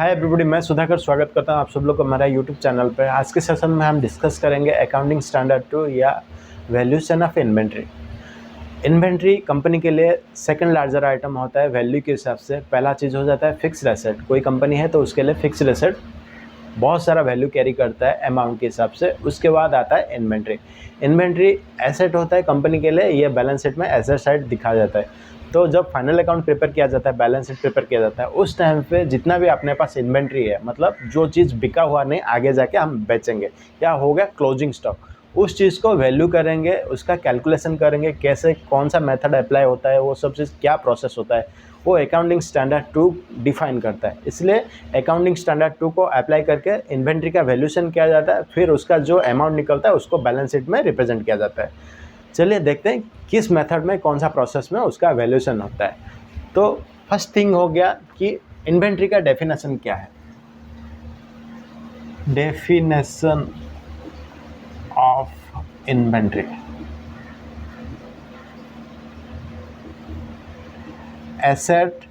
Hi everybody, मैं सुधाकर स्वागत करता हूं आप सब लोग को हमारा यूट्यूब चैनल पर। आज के सेशन में हम डिस्कस करेंगे अकाउंटिंग स्टैंडर्ड 2 या valuation of inventory. Inventory company के लिए सेकंड लार्जर आइटम होता है वैल्यू के हिसाब से। पहला चीज़ हो जाता है फिक्स्ड एसेट। कोई कंपनी है तो उसके लिए फिक्स्ड एसेट बहुत सारा वैल्यू कैरी करता है अमाउंट के हिसाब से। उसके बाद आता है इन्वेंट्री। इन्वेंट्री एसेट होता है कंपनी के लिए, ये बैलेंस शीट में एसेट साइड दिखा जाता है। तो जब फाइनल अकाउंट प्रिपेयर किया जाता है, बैलेंस शीट प्रिपेयर किया जाता है, उस टाइम पे जितना भी अपने पास इन्वेंट्री है, मतलब जो चीज़ बिका हुआ नहीं आगे जाके हम बेचेंगे या हो गया क्लोजिंग स्टॉक, उस चीज़ को वैल्यू करेंगे, उसका कैलकुलेशन करेंगे, कैसे कौन सा मेथड अप्लाई होता है, वो सब चीज़ क्या प्रोसेस होता है, वो अकाउंटिंग स्टैंडर्ड 2 डिफाइन करता है। इसलिए अकाउंटिंग स्टैंडर्ड 2 को अप्लाई करके इन्वेंट्री का वैल्यूएशन किया जाता है, फिर उसका जो अमाउंट निकलता है उसको बैलेंस शीट में रिप्रेजेंट किया जाता है। चलिए देखते हैं किस मेथड में, कौन सा प्रोसेस में उसका वैल्यूएशन होता है। तो फर्स्ट थिंग हो गया कि इन्वेंट्री का डेफिनेशन क्या है। Definition of inventory, asset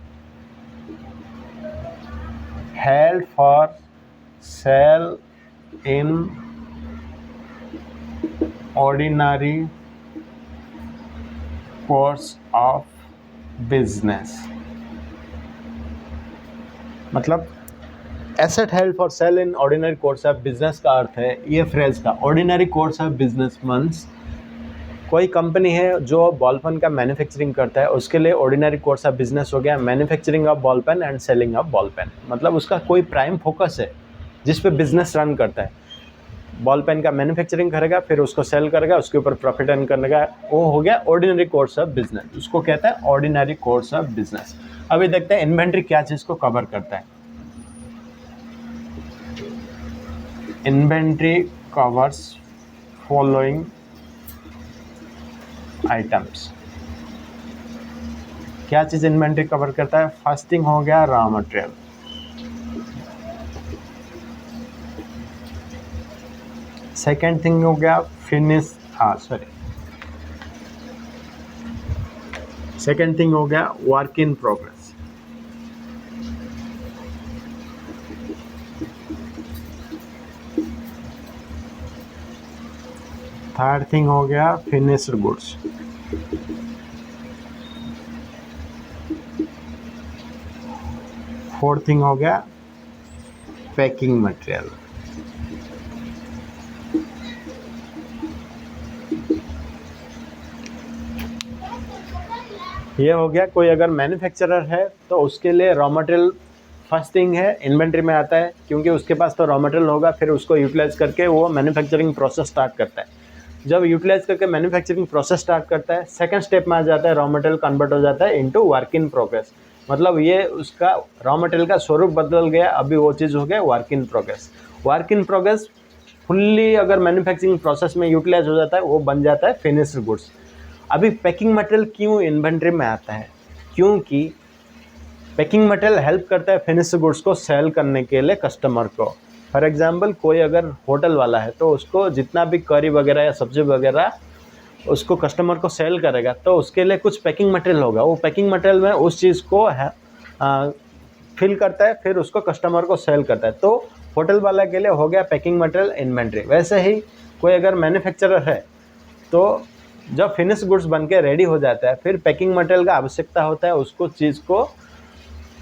held for sale in ordinary course of business। मतलब asset held for sale in ordinary course of business का अर्थ है, ये फ्रेज का ordinary course of business means कोई कंपनी है जो बॉल पेन का मैन्युफैक्चरिंग करता है, उसके लिए ऑर्डिनरी कोर्स ऑफ बिजनेस हो गया manufacturing of ball pen and selling of ball pen. मतलब उसका कोई प्राइम फोकस है जिस पे बिजनेस रन करता है। बॉल पेन का मैन्युफैक्चरिंग करेगा, फिर उसको सेल करेगा, उसके ऊपर प्रॉफिट अर्न करेगा, वो हो गया ऑर्डिनरी कोर्स ऑफ बिजनेस। उसको कहता है ऑर्डिनरी कोर्स ऑफ बिजनेस। अभी देखते हैं इन्वेंट्री क्या चीज़ को कवर करता है। Inventory covers following items. क्या चीज़ इन्वेंट्री कवर करता है? फर्स्ट थिंग हो गया रॉ मटेरियल, सेकेंड थिंग हो गया सेकेंड थिंग हो गया work in progress, third thing हो गया फिनिश्ड गुड्स, फोर्थ थिंग हो गया पैकिंग मटेरियल। ये हो गया कोई अगर मैन्युफैक्चरर है तो उसके लिए रॉ मटेरियल फर्स्ट थिंग है इन्वेंट्री में आता है, क्योंकि उसके पास तो रॉ मटेरियल होगा, फिर उसको यूटिलाइज करके वो मैन्युफैक्चरिंग प्रोसेस स्टार्ट करता है। जब यूटिलाइज करके मैन्युफैक्चरिंग प्रोसेस स्टार्ट करता है, सेकंड स्टेप में आ जाता है रॉ मटेरियल कन्वर्ट हो जाता है इनटू वर्क इन प्रोग्रेस। मतलब ये उसका रॉ मटेरियल का स्वरूप बदल गया, अभी वो चीज़ हो गया work in progress. Work in progress fully अगर मैन्युफैक्चरिंग प्रोसेस में यूटिलाइज हो जाता है, वो बन जाता है फिनिश्ड गुड्स। अभी पैकिंग मटेरियल क्यों इन्वेंट्री में आता है? क्योंकि पैकिंग मटेरियल हेल्प करता है फिनिश्ड गुड्स को सेल करने के लिए कस्टमर को। फॉर एग्जांपल कोई अगर होटल वाला है तो उसको जितना भी करी वगैरह या सब्जी वगैरह उसको कस्टमर को सेल करेगा, तो उसके लिए कुछ पैकिंग मटेरियल होगा। वो पैकिंग मटेरियल में उस चीज़ को फिल करता है, फिर उसको कस्टमर को सेल करता है। तो होटल वाला के लिए हो गया पैकिंग मटेरियल इन्वेंट्री। वैसे ही कोई अगर मैन्युफैक्चरर है तो जब फिनिश गुड्स बन के रेडी हो जाता है, फिर पैकिंग मटेरियल का आवश्यकता होता है उसको चीज़ को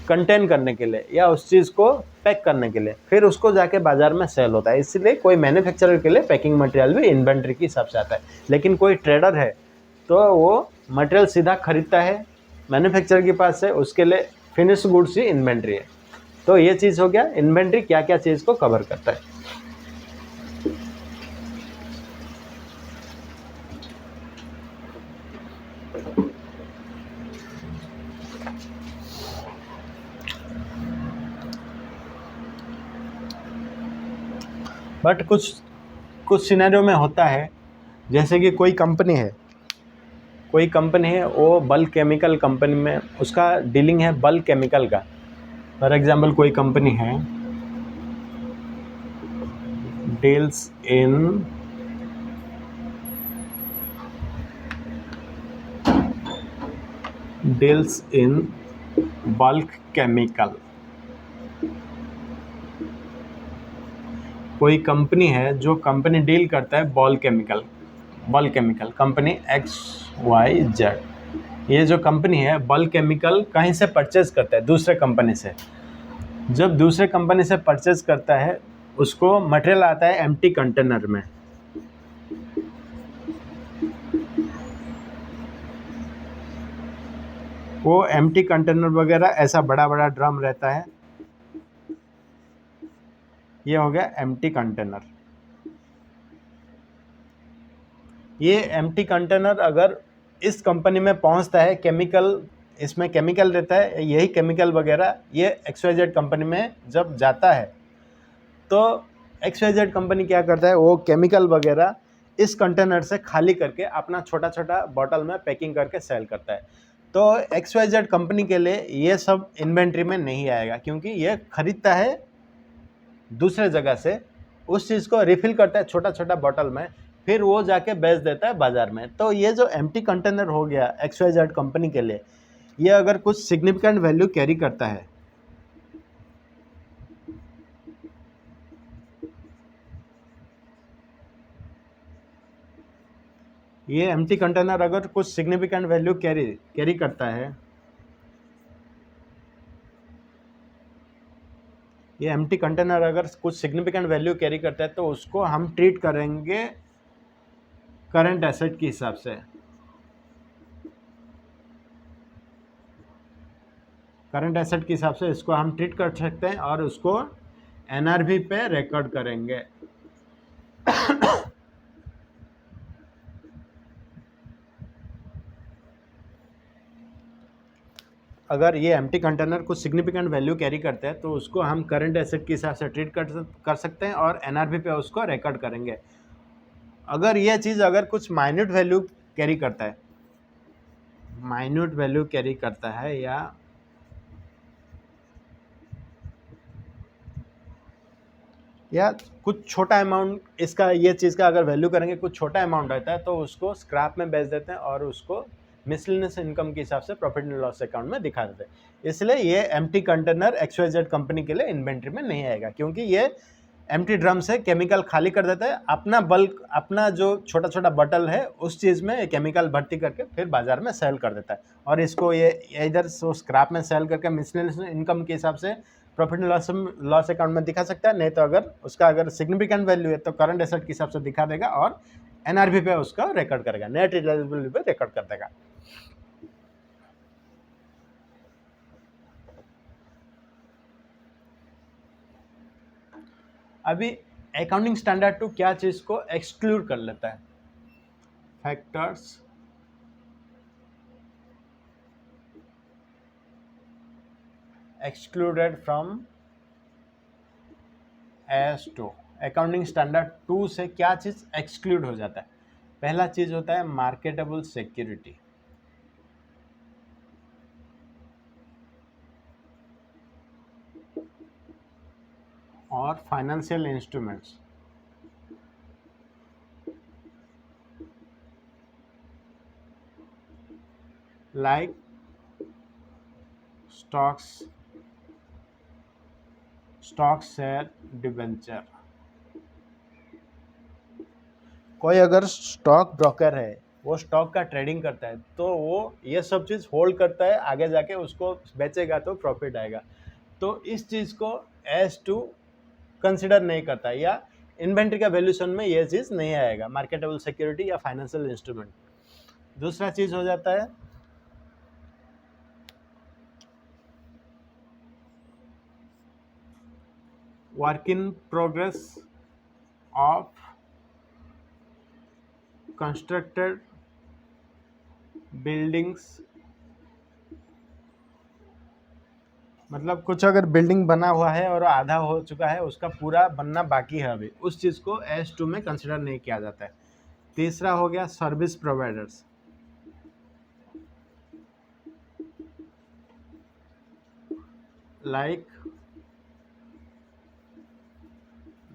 कंटेन करने के लिए या उस चीज़ को पैक करने के लिए, फिर उसको जाके बाज़ार में सेल होता है। इसलिए कोई मैन्युफैक्चरर के लिए पैकिंग मटेरियल भी इन्वेंट्री के हिसाब से आता है। लेकिन कोई ट्रेडर है तो वो मटेरियल सीधा खरीदता है मैन्युफैक्चरर के पास से, उसके लिए फिनिश गुड्स ही इन्वेंट्री है। तो ये चीज़ हो गया इन्वेंट्री क्या क्या चीज़ को कवर करता है। बट कुछ सिनेरियो में होता है, जैसे कि कोई कंपनी है वो बल्क केमिकल कंपनी में उसका डीलिंग है बल्क केमिकल का। फॉर एग्जांपल कोई कंपनी है डील्स इन बल्क केमिकल, कोई कंपनी है जो कंपनी डील करता है बॉल केमिकल कंपनी XYZ। ये जो कंपनी है बॉल केमिकल कहीं से परचेज करता है दूसरे कंपनी से। जब दूसरे कंपनी से परचेज करता है उसको मटेरियल आता है एम्प्टी कंटेनर में। वो एम्प्टी कंटेनर वगैरह ऐसा बड़ा बड़ा ड्रम रहता है। ये हो गया एम्प्टी कंटेनर। ये एम्प्टी कंटेनर अगर इस कंपनी में पहुंचता है, केमिकल इसमें केमिकल रहता है, यही केमिकल वगैरह ये XYZ कंपनी में जब जाता है तो XYZ कंपनी क्या करता है, वो केमिकल वगैरह इस कंटेनर से खाली करके अपना छोटा छोटा बॉटल में पैकिंग करके सेल करता है। तो XYZ कंपनी के लिए ये सब इन्वेंट्री में नहीं आएगा, क्योंकि ये खरीदता है दूसरे जगह से, उस चीज़ को रिफिल करता है छोटा छोटा बॉटल में, फिर वो जाके बेच देता है बाजार में। तो ये जो एम्प्टी कंटेनर हो गया XYZ कंपनी के लिए, ये अगर कुछ सिग्निफिकेंट वैल्यू कैरी करता है, ये एम्प्टी कंटेनर अगर कुछ सिग्निफिकेंट वैल्यू कैरी करता है, ये एम्प्टी कंटेनर अगर कुछ सिग्निफिकेंट वैल्यू कैरी करता है तो उसको हम ट्रीट करेंगे करंट एसेट के हिसाब से। करंट एसेट के हिसाब से इसको हम ट्रीट कर सकते हैं और उसको NRV पे रिकॉर्ड करेंगे। अगर ये एम्प्टी कंटेनर कुछ सिग्निफिकेंट वैल्यू कैरी करते हैं तो उसको हम करंट एसेट के हिसाब से ट्रीट कर सकते हैं और NRV पे उसको रिकॉर्ड करेंगे। अगर ये चीज़ अगर कुछ माइन्यूट वैल्यू कैरी करता है, या कुछ छोटा अमाउंट इसका, ये चीज़ का अगर वैल्यू करेंगे कुछ छोटा अमाउंट रहता है तो उसको स्क्रैप में बेच देते हैं और उसको मिसलेनियस इनकम के हिसाब से प्रॉफिट एंड लॉस अकाउंट में दिखा देते हैं। इसलिए ये एम्प्टी कंटेनर XYZ कंपनी के लिए इन्वेंट्री में नहीं आएगा, क्योंकि ये एम्प्टी ड्रम से केमिकल खाली कर देता है, अपना बल्क, अपना जो छोटा छोटा बॉटल है उस चीज़ में केमिकल भर्ती करके फिर बाजार में सेल कर देता है और इसको ये इधर स्क्रैप में सेल करके मिसलेनियस इनकम के हिसाब से प्रॉफिट एंड लॉस अकाउंट में दिखा सकता है। नहीं तो अगर उसका अगर सिग्निफिकेंट वैल्यू है तो करंट एसेट के हिसाब से दिखा देगा और NRV पे उसका रिकॉर्ड करेगा, नेट रियलाइजेबल पे रिकॉर्ड कर देगा। अभी अकाउंटिंग स्टैंडर्ड 2 क्या चीज़ को एक्सक्लूड कर लेता है? Factors excluded from AS2। Accounting standard 2 से क्या चीज़ एक्सक्लूड हो जाता है? पहला चीज़ होता है मार्केटेबल सिक्योरिटी, और financial instruments like stock share debenture. कोई अगर स्टॉक ब्रोकर है, वो स्टॉक का ट्रेडिंग करता है तो वो ये सब चीज़ होल्ड करता है, आगे जाके उसको बेचेगा तो प्रॉफिट आएगा। तो इस चीज़ को AS2 कंसिडर नहीं करता, या इन्वेंट्री का वैल्यूएशन में ये चीज़ नहीं आएगा, मार्केटेबल सिक्योरिटी या फाइनेंशियल इंस्ट्रूमेंट। दूसरा चीज़ हो जाता है work in progress of constructed buildings. मतलब कुछ अगर बिल्डिंग बना हुआ है और आधा हो चुका है, उसका पूरा बनना बाकी है अभी, उस चीज़ को AS2 में कंसिडर नहीं किया जाता है। तीसरा हो गया service providers, like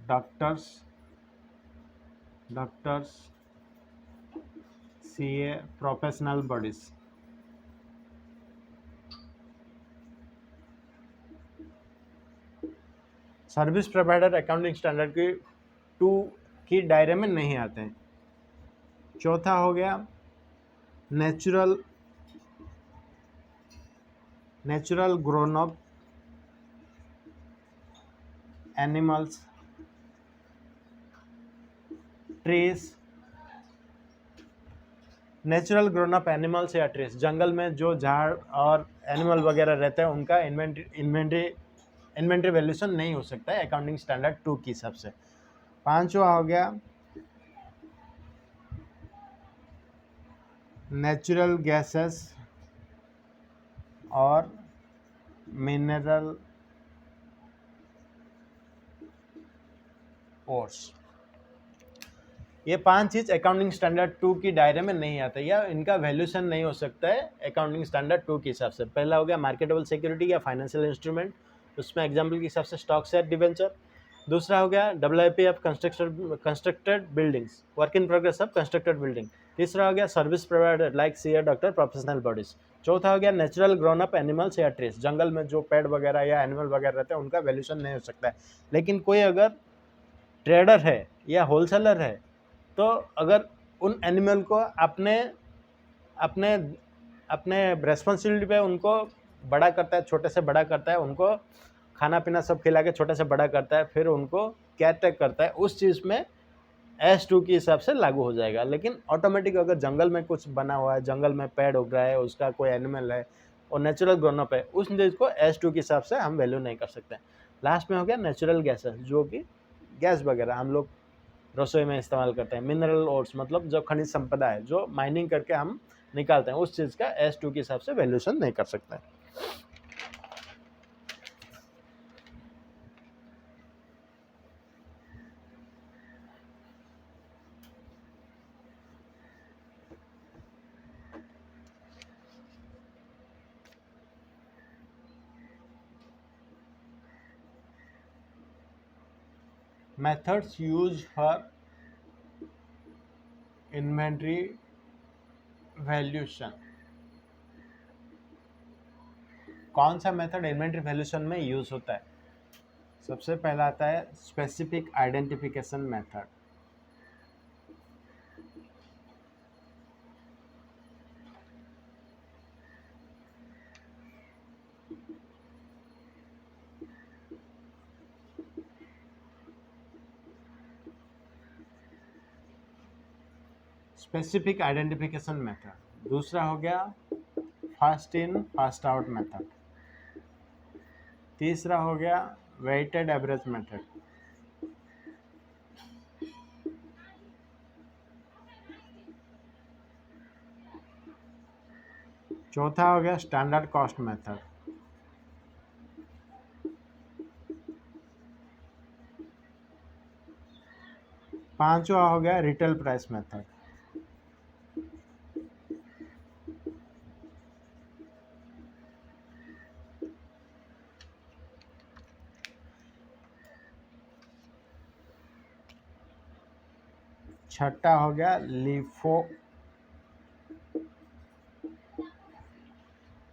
doctors, CA, professional bodies. Service provider accounting standard की 2 की दायरे में नहीं आते हैं। चौथा हो गया natural grown up animals, trees, natural grown up animals या ट्रीज, जंगल में जो झाड़ और एनिमल वगैरह रहते हैं उनका इन्वेंट्री वैल्यूशन नहीं हो सकता है अकाउंटिंग स्टैंडर्ड 2 के हिसाब से। पांचवा हो गया नेचुरल गैसेस और मिनरल ओर्स। ये 5 चीज अकाउंटिंग स्टैंडर्ड 2 की दायरे में नहीं आता या इनका वैल्यूशन नहीं हो सकता है अकाउंटिंग स्टैंडर्ड 2 के हिसाब से। पहला हो गया मार्केटेबल सिक्योरिटी या फाइनेंशियल इंस्ट्रूमेंट, उसमें एग्जाम्पल के हिसाब से स्टॉक, शेयर, डिवेंचर। दूसरा हो गया WIP of constructed buildings, work in progress of constructed building. तीसरा हो गया service provider like CA, doctor, professional bodies. चौथा हो गया नेचुरल ग्रोन अप एनिमल्स या ट्रीज, जंगल में जो पेड़ वगैरह या एनिमल वगैरह रहते हैं उनका वैल्यूशन नहीं हो सकता है। लेकिन कोई अगर ट्रेडर है या होलसेलर है तो अगर उन एनिमल को अपने अपने अपने रेस्पॉन्सिबिलिटी पे उनको बड़ा करता है, छोटे से बड़ा करता है, उनको खाना पीना सब खिला के छोटे से बड़ा करता है, फिर उनको केयर टेक करता है, उस चीज़ में S2 के हिसाब से लागू हो जाएगा। लेकिन ऑटोमेटिक अगर जंगल में कुछ बना हुआ है, जंगल में पेड़ उग रहा है, उसका कोई एनिमल है और नेचुरल ग्रोनअप है, उस चीज़ को S2 के हिसाब से हम वैल्यू नहीं कर सकते। लास्ट में हो गया नेचुरल गैसेस, जो कि गैस वगैरह हम लोग रसोई में इस्तेमाल करते हैं। मिनरल ओर्स मतलब जो खनिज संपदा है, जो माइनिंग करके हम निकालते हैं, उस चीज़ का S2 के हिसाब से वैल्यूशन नहीं कर सकते हैं। Methods used for inventory valuation। कौन सा मेथड इन्वेंट्री वैल्यूशन में यूज होता है? सबसे पहला आता है specific identification method. Specific identification method. दूसरा हो गया first in first out method. तीसरा हो गया वेटेड एवरेज मेथड। चौथा हो गया स्टैंडर्ड कॉस्ट मेथड। पांचवा हो गया रिटेल प्राइस मेथड। छठा हो गया लिफो।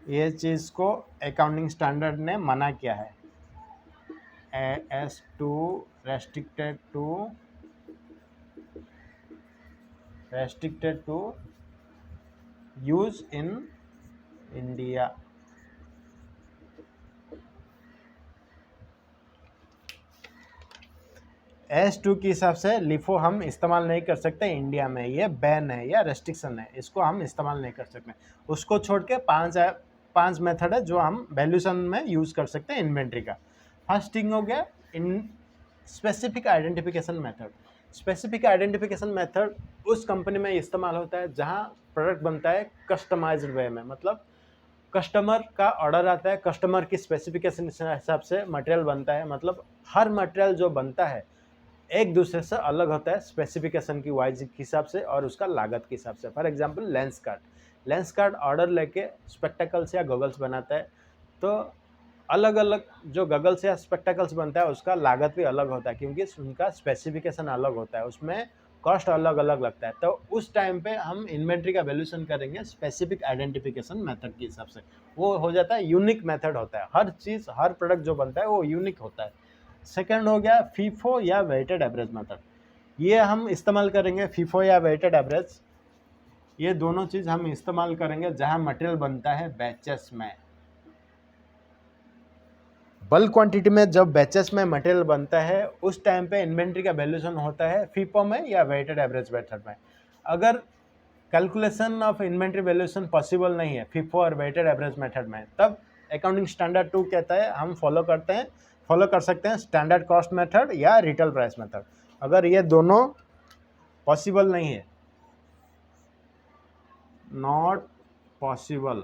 ये चीज़ को अकाउंटिंग स्टैंडर्ड ने मना किया है। AS2 restricted to use in India। S2 के हिसाब से लिफो हम इस्तेमाल नहीं कर सकते इंडिया में, ये बैन है या रेस्ट्रिक्शन है, इसको हम इस्तेमाल नहीं कर सकते। उसको छोड़ के पांच मेथड है जो हम वैल्यूशन में यूज़ कर सकते हैं इन्वेंट्री का। फर्स्ट थिंग हो गया in specific identification method. Specific identification method उस कंपनी में इस्तेमाल होता है जहां प्रोडक्ट बनता है कस्टमाइज्ड वे में, मतलब कस्टमर का ऑर्डर आता है, कस्टमर की स्पेसिफिकेशन के हिसाब से मटेरियल बनता है। मतलब हर मटेरियल जो बनता है एक दूसरे से अलग होता है स्पेसिफिकेशन की वाइज के हिसाब से और उसका लागत के हिसाब से। For example lens card order लेके स्पेक्टेकल्स या गॉगल्स बनाता है, तो अलग अलग जो गॉगल्स या स्पेक्टेकल्स बनता है उसका लागत भी अलग होता है, क्योंकि उनका स्पेसिफिकेशन अलग होता है, उसमें कॉस्ट अलग अलग लगता है। तो उस टाइम पे हम इन्वेंट्री का वैल्यूशन करेंगे स्पेसिफिक आइडेंटिफिकेशन मेथड के हिसाब से। वो हो जाता है यूनिक मेथड होता है, हर चीज़ हर प्रोडक्ट जो बनता है वो यूनिक होता है। सेकंड हो गया फीफो या वेटेड एवरेज मेथड। ये हम इस्तेमाल करेंगे फीफो या वेटेड एवरेज, ये दोनों चीज़ हम इस्तेमाल करेंगे जहां मटेरियल बनता है बैचेस में। बल्क क्वांटिटी में जब बैचेस में मटेरियल बनता है उस टाइम पे इन्वेंट्री का वैल्यूएशन होता है फीफो में या वेटेड एवरेज मेथड में। अगर calculation of inventory valuation possible नहीं है फीफो और वेटेड एवरेज मेथड में, तब अकाउंटिंग स्टैंडर्ड 2 कहता है हम फॉलो कर सकते हैं स्टैंडर्ड कॉस्ट मेथड या रिटेल प्राइस मेथड। अगर ये दोनों पॉसिबल नहीं है, नॉट पॉसिबल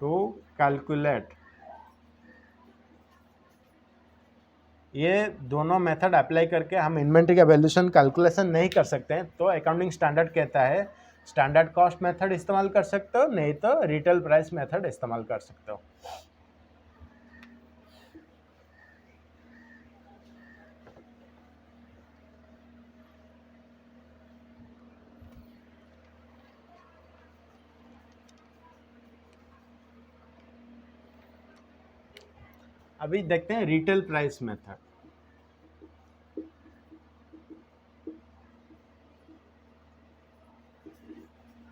टू कैलकुलेट, ये दोनों मेथड अप्लाई करके हम इन्वेंट्री का वैल्यूएशन कैलकुलेशन नहीं कर सकते हैं, तो अकाउंटिंग स्टैंडर्ड कहता है स्टैंडर्ड कॉस्ट मेथड इस्तेमाल कर सकते हो, नहीं तो रिटेल प्राइस मेथड इस्तेमाल कर सकते हो। अभी देखते हैं रिटेल प्राइस मेथड।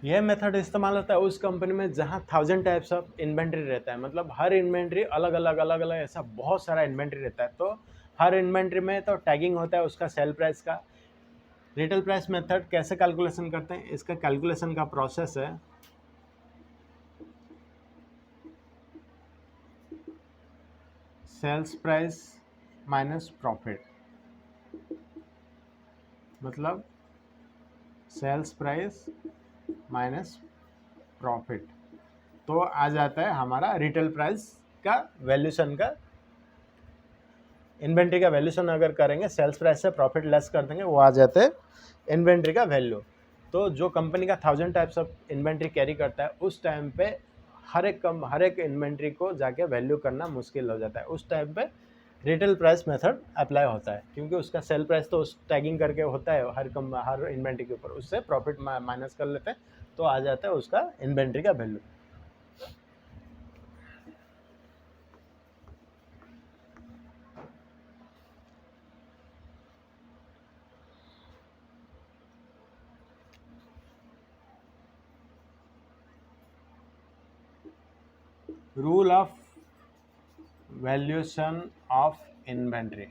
यह मेथड इस्तेमाल होता है उस कंपनी में जहां 1000 टाइप्स ऑफ इन्वेंट्री रहता है, मतलब हर इन्वेंट्री अलग अलग ऐसा बहुत सारा इन्वेंट्री रहता है, तो हर इन्वेंट्री में तो टैगिंग होता है उसका सेल प्राइस का। रिटेल प्राइस मेथड कैसे कैलकुलेशन करते हैं, इसका कैलकुलेशन का प्रोसेस है सेल्स प्राइस माइनस प्रॉफिट, मतलब सेल्स प्राइस माइनस प्रॉफिट, तो आ जाता है हमारा रिटेल प्राइस का वैल्यूएशन का। इन्वेंट्री का वैल्यूएशन अगर करेंगे सेल्स प्राइस से प्रॉफिट लेस कर देंगे, वो आ जाते हैं इन्वेंट्री का वैल्यू। तो जो कंपनी का 1000 टाइप्स ऑफ इन्वेंट्री कैरी करता है उस टाइम पे हर एक इन्वेंट्री को जाके वैल्यू करना मुश्किल हो जाता है, उस टाइम पे रिटेल प्राइस मेथड अप्लाई होता है, क्योंकि उसका सेल प्राइस तो उस टैगिंग करके होता है हर इन्वेंट्री के ऊपर, उससे प्रॉफिट माइनस कर लेते हैं तो आ जाता है उसका इन्वेंट्री का value. Rule of valuation of inventory,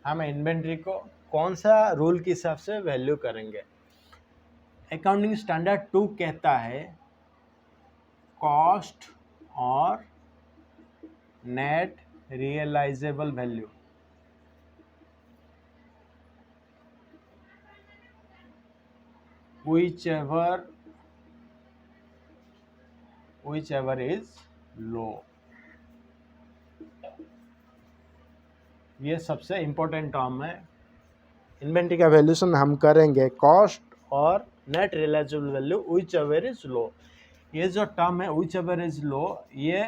हम इन्वेंट्री को कौन सा रूल के हिसाब से वैल्यू करेंगे। अकाउंटिंग स्टैंडर्ड 2 कहता है कॉस्ट और net realisable value, whichever is low, ये सबसे इंपॉर्टेंट टर्म है। इन्वेंट्री का वैल्यूएशन हम करेंगे कॉस्ट और net realisable value whichever is low। ये जो टर्म है whichever is low, ये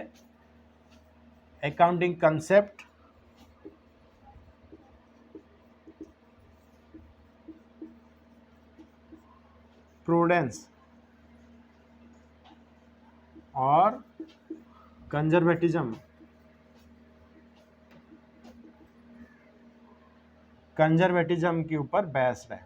अकाउंटिंग कंसेप्ट प्रूडेंस और कंजर्वेटिज्म के ऊपर बेस्ड है।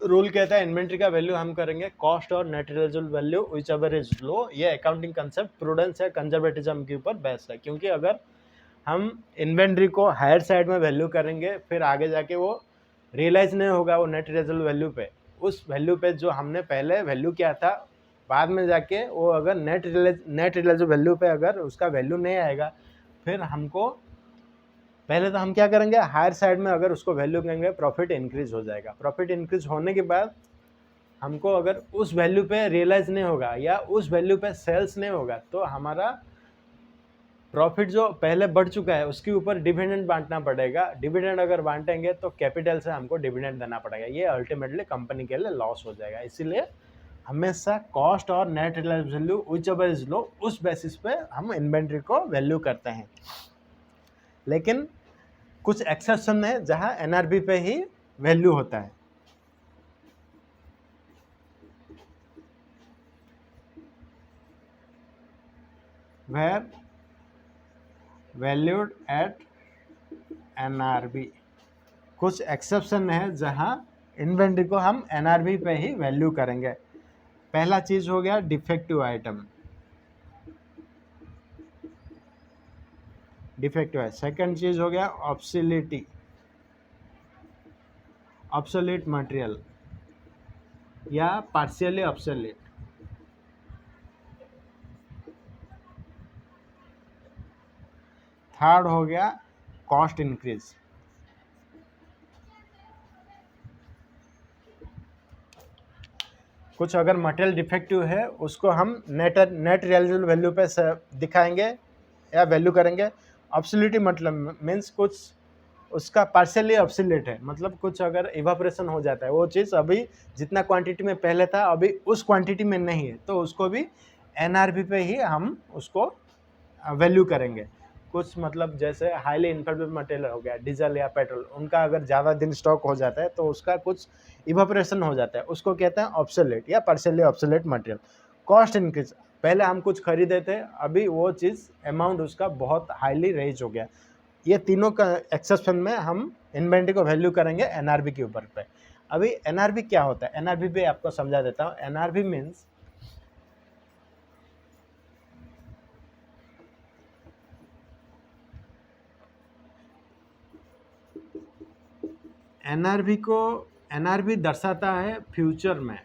रूल कहता है इन्वेंट्री का वैल्यू हम करेंगे कॉस्ट और net realisable value whichever is low, ये अकाउंटिंग कंसेप्ट प्रूडेंस है कंजर्वेटिज्म के ऊपर बेस्ड है, क्योंकि अगर हम इन्वेंट्री को हायर साइड में वैल्यू करेंगे फिर आगे जाके वो रियलाइज नहीं होगा वो नेट रियलाइजेबल वैल्यू पे, उस वैल्यू पे जो हमने पहले वैल्यू किया था बाद में जाके वो अगर नेट रियलाइजेबल वैल्यू पे अगर उसका वैल्यू नहीं आएगा, फिर हमको पहले तो हम क्या करेंगे हायर साइड में अगर उसको वैल्यू करेंगे प्रॉफिट इंक्रीज हो जाएगा, प्रॉफिट इंक्रीज होने के बाद हमको अगर उस वैल्यू पे रियलाइज नहीं होगा या उस वैल्यू पे सेल्स नहीं होगा तो हमारा प्रॉफिट जो पहले बढ़ चुका है उसके ऊपर डिविडेंड बांटना पड़ेगा। डिविडेंड अगर बांटेंगे तो कैपिटल से हमको डिविडेंड देना पड़ेगा, ये अल्टीमेटली कंपनी के लिए लॉस हो जाएगा। इसीलिए हमेशा कॉस्ट और net realisable value whichever is low उस बेसिस पे हम इन्वेंट्री को वैल्यू करते हैं। लेकिन कुछ एक्सेप्शन है जहां एनआरबी पे ही वैल्यू होता है। Where valued at NRV। कुछ एक्सेप्शन है जहां इन्वेंट्री को हम NRV पे ही वैल्यू करेंगे। पहला चीज हो गया डिफेक्टिव आइटम, डिफेक्टिव है। सेकंड चीज हो गया ऑब्सोलिटी, ऑब्सोलीट मटेरियल या पार्शियली ऑब्सोलीट। थर्ड हो गया कॉस्ट इंक्रीज। कुछ अगर मटेरियल डिफेक्टिव है उसको हम नेट रियलाइजेबल वैल्यू पे दिखाएंगे या वैल्यू करेंगे। ऑब्सोलिटी मतलब मीन्स कुछ उसका पार्शियली ऑब्सोलेट है, मतलब कुछ अगर इवापोरेशन हो जाता है, वो चीज़ अभी जितना क्वांटिटी में पहले था अभी उस क्वांटिटी में नहीं है, तो उसको भी NRV पे ही हम उसको वैल्यू करेंगे। कुछ मतलब जैसे हाईली इनफ्लेमेबल मटेरियल हो गया, डीजल या पेट्रोल, उनका अगर ज़्यादा दिन स्टॉक हो जाता है तो उसका कुछ इवापोरेशन हो जाता है, उसको कहते हैं ऑब्सोलेट या partially obsolete material. Cost increase, पहले हम कुछ खरीदे थे, अभी वो चीज़ अमाउंट उसका बहुत हाईली रेज हो गया। ये तीनों का एक्सेप्शन में हम इन्वेंट्री को वैल्यू करेंगे NRV के ऊपर पे। अभी NRV क्या होता है, NRV पे आपको समझा देता हूँ। NRV मीन्स NRV दर्शाता है फ्यूचर में,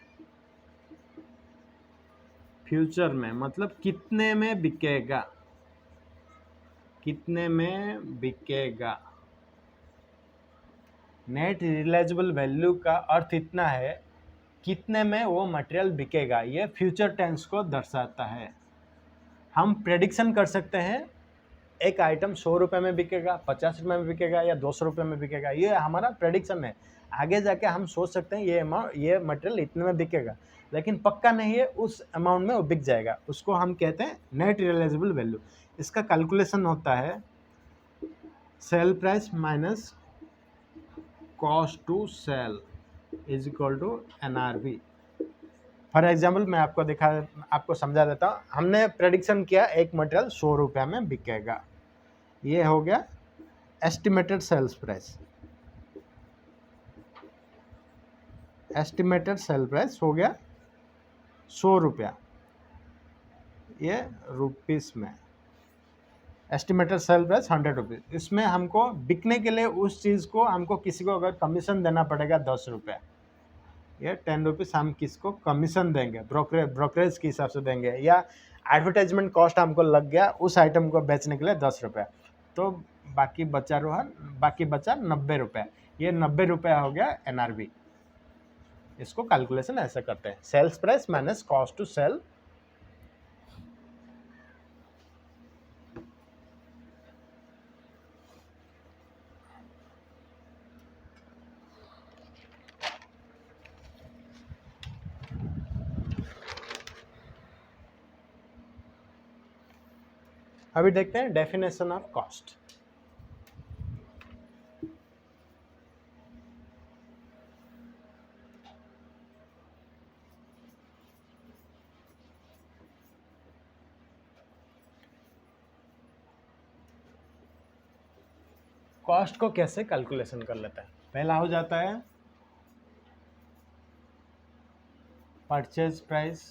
फ्यूचर में मतलब कितने में बिकेगा, कितने में बिकेगा। नेट रियलाइजेबल वैल्यू का अर्थ इतना है कितने में वो मटेरियल बिकेगा, ये फ्यूचर टेंस को दर्शाता है। हम प्रेडिक्शन कर सकते हैं एक आइटम 100 रुपये में बिकेगा, 50 रुपये में बिकेगा या 200 रुपये में बिकेगा, ये हमारा प्रेडिक्शन है। आगे जाके हम सोच सकते हैं ये मटेरियल इतने में बिकेगा, लेकिन पक्का नहीं है उस अमाउंट में वो बिक जाएगा, उसको हम कहते हैं नेट रियलाइजेबल वैल्यू। इसका कैलकुलेशन होता है sale price minus cost to sale is equal to NRV। For example मैं आपको समझा देता हूँ। हमने प्रेडिक्शन किया एक मटेरियल 100 रुपये में बिकेगा, ये हो गया estimated sales price. Estimated sale price हो गया 100 रुपया, ये रुपीस में। Estimated sale price 100 rupees. इसमें हमको बिकने के लिए उस चीज़ को हमको किसी को अगर कमीशन देना पड़ेगा 10 रुपये, ये 10 रुपीज़ हम किसको कमीशन देंगे, ब्रोकरेज के हिसाब से देंगे, या एडवर्टाइजमेंट कॉस्ट हमको लग गया उस आइटम को बेचने के लिए 10 रुपये, तो बाकी बचा 90 रुपये। ये 90 रुपया हो गया NRV। इसको कैलकुलेशन ऐसे करते हैं, sales price minus cost to sale. अभी देखते हैं डेफिनेशन ऑफ कॉस्ट। कॉस्ट को कैसे कैलकुलेशन कर लेते हैं, पहला हो जाता है परचेज प्राइस,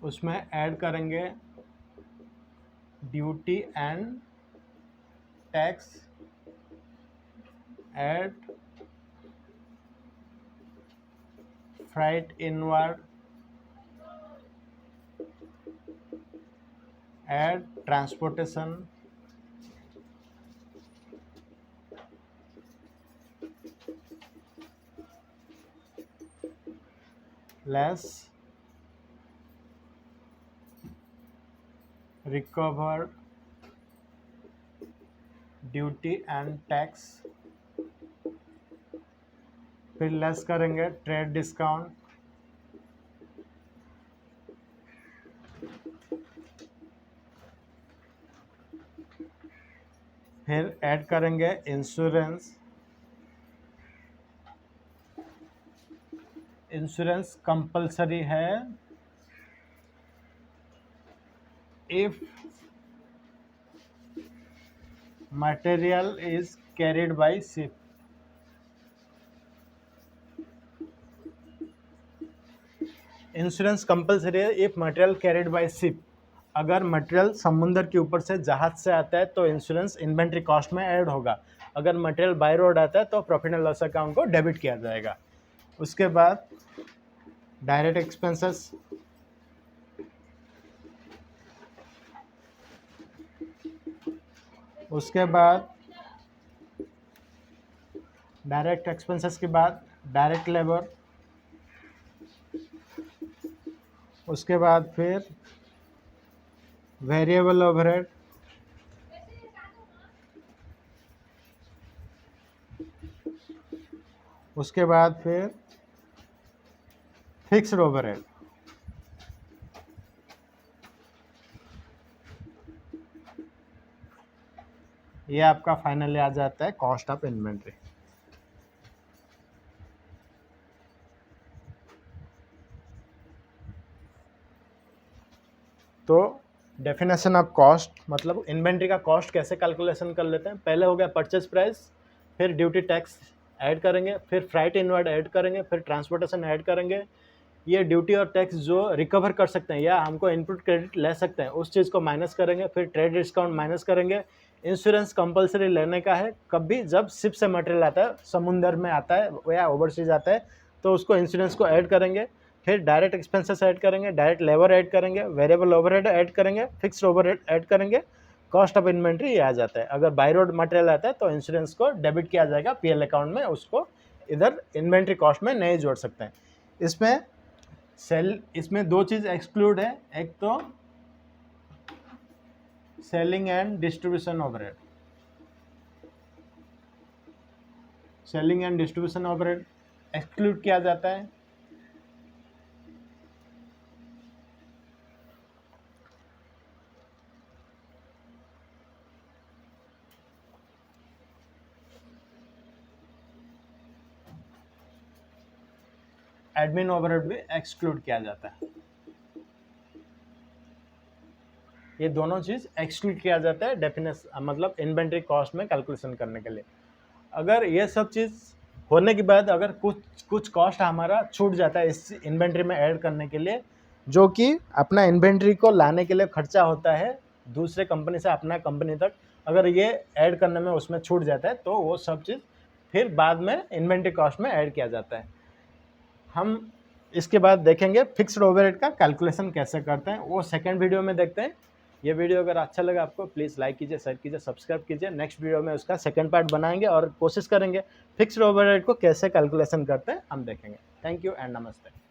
उसमें ऐड करेंगे duty and tax add freight inward add transportation less recovered duty and tax, फिर लेस करेंगे ट्रेड डिस्काउंट, फिर ऐड करेंगे इंश्योरेंस। इंश्योरेंस कंपलसरी है if material is carried by ship, insurance compulsory है if material carried by ship. अगर material समुद्र के ऊपर से जहाज से आता है तो इंश्योरेंस इन्वेंट्री कॉस्ट में ऐड होगा। अगर मटेरियल बाय रोड आता है तो प्रॉफिट एंड लॉस अकाउंट को डेबिट किया जाएगा। उसके बाद डायरेक्ट एक्सपेंसेस, उसके बाद डायरेक्ट एक्सपेंसेस के बाद डायरेक्ट लेबर, उसके बाद फिर वेरिएबल ओवरहेड, उसके बाद फिर फिक्स्ड ओवरहेड। ये आपका फाइनली आ जाता है कॉस्ट ऑफ इन्वेंट्री। तो डेफिनेशन ऑफ कॉस्ट मतलब इन्वेंट्री का कॉस्ट कैसे कैलकुलेशन कर लेते हैं। पहले हो गया परचेज प्राइस, फिर ड्यूटी टैक्स ऐड करेंगे, फिर फ्राइट इनवर्ड ऐड करेंगे, फिर ट्रांसपोर्टेशन ऐड करेंगे। ये ड्यूटी और टैक्स जो रिकवर कर सकते हैं या हमको इनपुट क्रेडिट ले सकते हैं उस चीज़ को माइनस करेंगे, फिर ट्रेड डिस्काउंट माइनस करेंगे। इंश्योरेंस कंपलसरी लेने का है कभी जब शिप से मटेरियल आता है, समुद्र में आता है या ओवरसीज आता है तो उसको इंश्योरेंस को ऐड करेंगे। फिर डायरेक्ट एक्सपेंसेस ऐड करेंगे, डायरेक्ट लेबर ऐड करेंगे, वेरिएबल ओवरहेड ऐड करेंगे, फिक्स्ड ओवरहेड ऐड करेंगे, कॉस्ट ऑफ इन्वेंट्री ये आ जाता है। अगर बाय रोड मटेरियल आता है तो इंश्योरेंस को डेबिट किया जाएगा पीएल अकाउंट में, उसको इधर इन्वेंट्री कॉस्ट में नहीं जोड़ सकते हैं। इसमें दो चीज़ एक्सक्लूड है, एक तो selling and distribution overhead. Selling and distribution overhead exclude किया जाता है। एडमिन ओवरहेड भी एक्सक्लूड किया जाता है। ये दोनों चीज़ एक्सक्लूड किया जाता है डेफिनेशन मतलब इन्वेंट्री कॉस्ट में कैलकुलेशन करने के लिए। अगर ये सब चीज़ होने के बाद अगर कुछ कॉस्ट हमारा छूट जाता है इस इन्वेंट्री में ऐड करने के लिए, जो कि अपना इन्वेंट्री को लाने के लिए खर्चा होता है दूसरे कंपनी से अपना कंपनी तक, अगर ये ऐड करने में उसमें छूट जाता है तो वो सब चीज़ फिर बाद में इन्वेंट्री कॉस्ट में ऐड किया जाता है। हम इसके बाद देखेंगे फिक्स्ड ओवरहेड का कैलकुलेशन कैसे करते हैं, वो सेकेंड वीडियो में देखते हैं। ये वीडियो अगर अच्छा लगा आपको प्लीज़ लाइक कीजिए, शेयर कीजिए, सब्सक्राइब कीजिए। नेक्स्ट वीडियो में उसका सेकंड पार्ट बनाएंगे और कोशिश करेंगे फिक्स्ड ओवरहेड को कैसे कैलकुलेशन करते हैं हम देखेंगे। थैंक यू एंड नमस्ते।